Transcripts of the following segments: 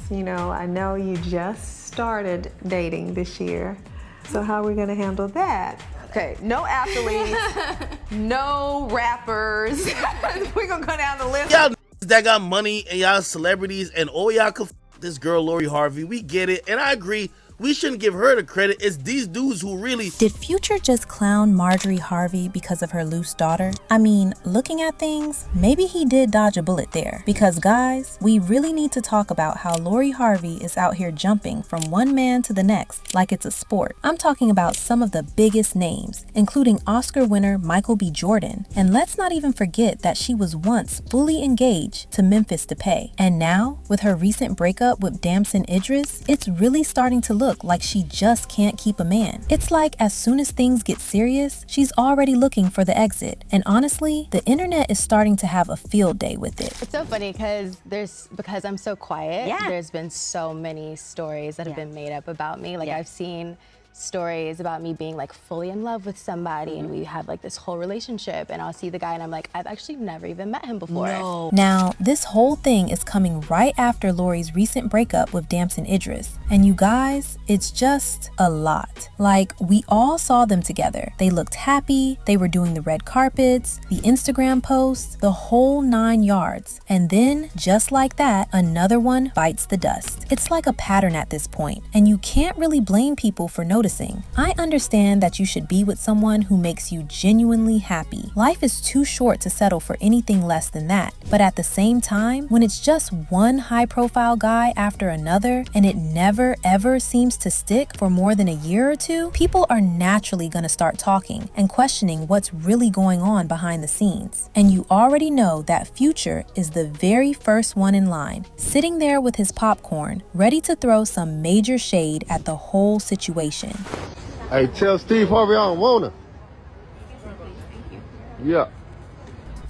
You know, I know you just started dating this year, so how are we gonna handle that? Okay, no athletes, no rappers. We're gonna go down the list. Y'all that got money and y'all celebrities and all y'all can this girl Lori Harvey, we get it, and I agree. We shouldn't give her the credit. It's these dudes who really... Did Future just clown Marjorie Harvey because of her loose daughter? I mean, looking at things, maybe he did dodge a bullet there. Because guys, we really need to talk about how Lori Harvey is out here jumping from one man to the next like it's a sport. I'm talking about some of the biggest names, including Oscar winner Michael B. Jordan. And let's not even forget that she was once fully engaged to Memphis Depay. And now, with her recent breakup with Damson Idris, it's really starting to look like she just can't keep a man. It's like as soon as things get serious, she's already looking for the exit. And honestly, the internet is starting to have a field day with it. It's so funny because I'm so quiet. There's been so many stories that have been made up about me. Like I've seen stories about me being like fully in love with somebody and we have like this whole relationship, and I'll see the guy and I'm like, I've actually never even met him before. No. Now, this whole thing is coming right after Lori's recent breakup with Damson Idris. And you guys, it's just a lot. Like, we all saw them together. They looked happy, they were doing the red carpets, the Instagram posts, the whole 9 yards. And then, just like that, another one bites the dust. It's like a pattern at this point, and you can't really blame people for noticing. I understand that you should be with someone who makes you genuinely happy. Life is too short to settle for anything less than that. But at the same time, when it's just one high-profile guy after another, and it never ever seems to stick for more than a year or two, people are naturally gonna start talking and questioning what's really going on behind the scenes. And you already know that Future is the very first one in line, sitting there with his popcorn, ready to throw some major shade at the whole situation. Hey, tell Steve Harvey I don't want her. Yeah.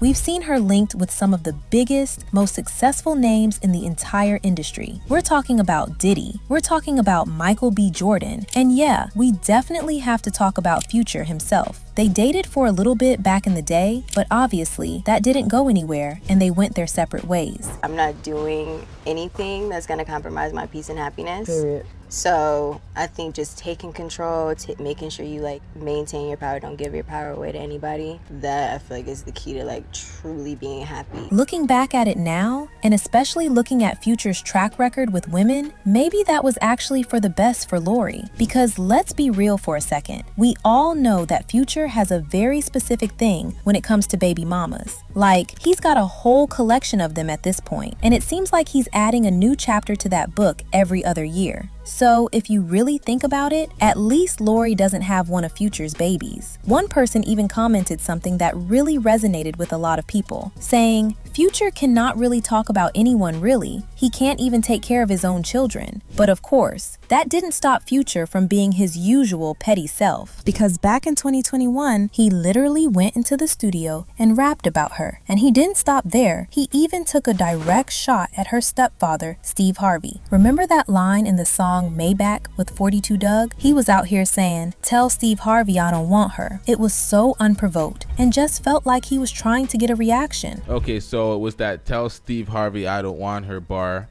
We've seen her linked with some of the biggest, most successful names in the entire industry. We're talking about Diddy. We're talking about Michael B. Jordan. And yeah, we definitely have to talk about Future himself. They dated for a little bit back in the day, but obviously that didn't go anywhere and they went their separate ways. I'm not doing anything that's gonna compromise my peace and happiness. Period. So I think just taking control, making sure you like maintain your power, don't give your power away to anybody. That I feel like is the key to like truly being happy. Looking back at it now, and especially looking at Future's track record with women, maybe that was actually for the best for Lori. Because let's be real for a second. We all know that Future has a very specific thing when it comes to baby mamas. Like, he's got a whole collection of them at this point, and it seems like he's adding a new chapter to that book every other year. So if you really think about it, at least Lori doesn't have one of Future's babies. One person even commented something that really resonated with a lot of people, saying, Future cannot really talk about anyone really. He can't even take care of his own children. But of course, that didn't stop Future from being his usual petty self. Because back in 2021, he literally went into the studio and rapped about her. And he didn't stop there. He even took a direct shot at her stepfather, Steve Harvey. Remember that line in the song Maybach with 42 Doug? He was out here saying, tell Steve Harvey I don't want her. It was so unprovoked and just felt like he was trying to get a reaction. Okay, so it was that tell Steve Harvey I don't want her bar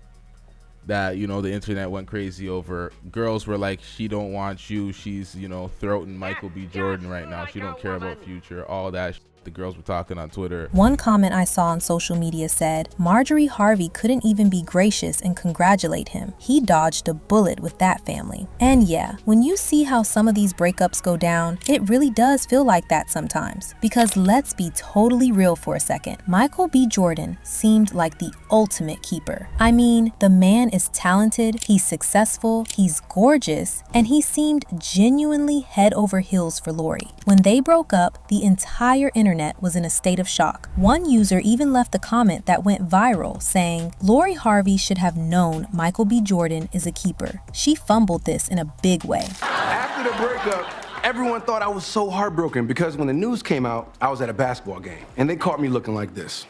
that, you know, the internet went crazy over. Girls were like, she don't want you. She's, you know, throating Michael B. Jordan right now. She don't care about Future. All that the girls were talking on Twitter. One comment I saw on social media said, Marjorie Harvey couldn't even be gracious and congratulate him. He dodged a bullet with that family. And yeah, when you see how some of these breakups go down, it really does feel like that sometimes. Because let's be totally real for a second. Michael B. Jordan seemed like the ultimate keeper. I mean, the man is talented, he's successful, he's gorgeous, and he seemed genuinely head over heels for Lori. When they broke up, the entire internet was in a state of shock. One user even left a comment that went viral saying, Lori Harvey should have known Michael B. Jordan is a keeper. She fumbled this in a big way. After the breakup, everyone thought I was so heartbroken because when the news came out, I was at a basketball game and they caught me looking like this.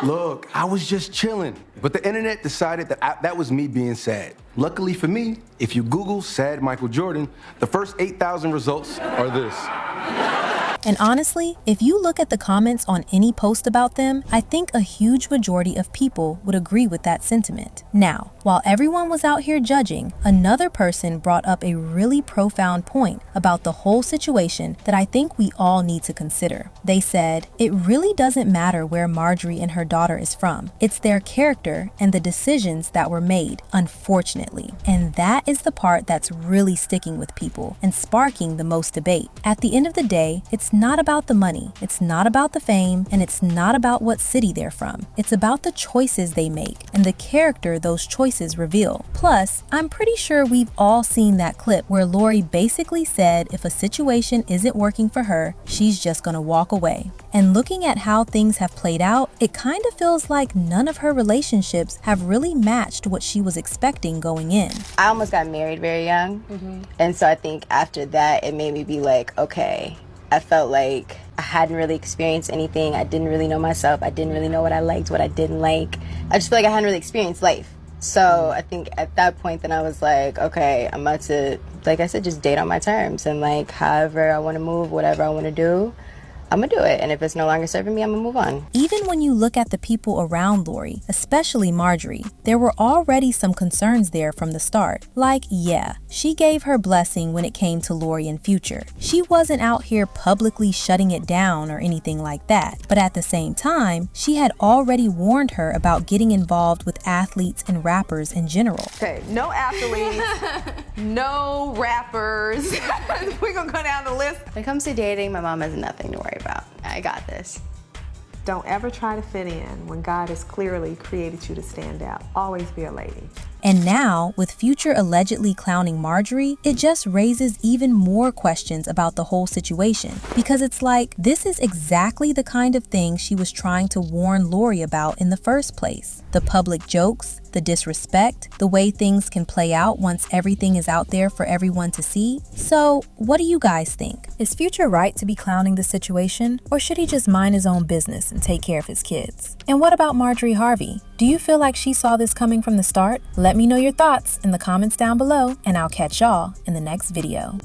Look, I was just chilling, but the internet decided that that was me being sad. Luckily for me, if you Google sad Michael Jordan, the first 8,000 results are this. And honestly, if you look at the comments on any post about them, I think a huge majority of people would agree with that sentiment. Now, while everyone was out here judging, another person brought up a really profound point about the whole situation that I think we all need to consider. They said, it really doesn't matter where Marjorie and her daughter is from. It's their character and the decisions that were made, unfortunately. And that is the part that's really sticking with people and sparking the most debate. At the end of the day, it's not about the money, it's not about the fame, and it's not about what city they're from. It's about the choices they make and the character those choices reveal. Plus, I'm pretty sure we've all seen that clip where Lori basically said if a situation isn't working for her, she's just gonna walk away. And looking at how things have played out, it kind of feels like none of her relationships have really matched what she was expecting going in. I almost got married very young, and so I think after that it made me be like, okay, I felt like I hadn't really experienced anything. I didn't really know myself. I didn't really know what I liked, what I didn't like. I just feel like I hadn't really experienced life. So I think at that point then I was like, okay, I'm about to, like I said, just date on my terms, and like however I want to move, whatever I want to do, I'm gonna do it. And if it's no longer serving me, I'm gonna move on. Even when you look at the people around Lori, especially Marjorie, there were already some concerns there from the start. Like, yeah, she gave her blessing when it came to Lori and Future. She wasn't out here publicly shutting it down or anything like that. But at the same time, she had already warned her about getting involved with athletes and rappers in general. Okay, no athletes, no rappers. We're gonna go down the list. When it comes to dating, my mom has nothing to worry about. I got this. Don't ever try to fit in when God has clearly created you to stand out. Always be a lady. And now, with Future allegedly clowning Marjorie, it just raises even more questions about the whole situation. Because it's like, this is exactly the kind of thing she was trying to warn Lori about in the first place. The public jokes, the disrespect, the way things can play out once everything is out there for everyone to see. So, what do you guys think? Is Future right to be clowning the situation? Or should he just mind his own business and take care of his kids? And what about Marjorie Harvey? Do you feel like she saw this coming from the start? Let me know your thoughts in the comments down below, and I'll catch y'all in the next video.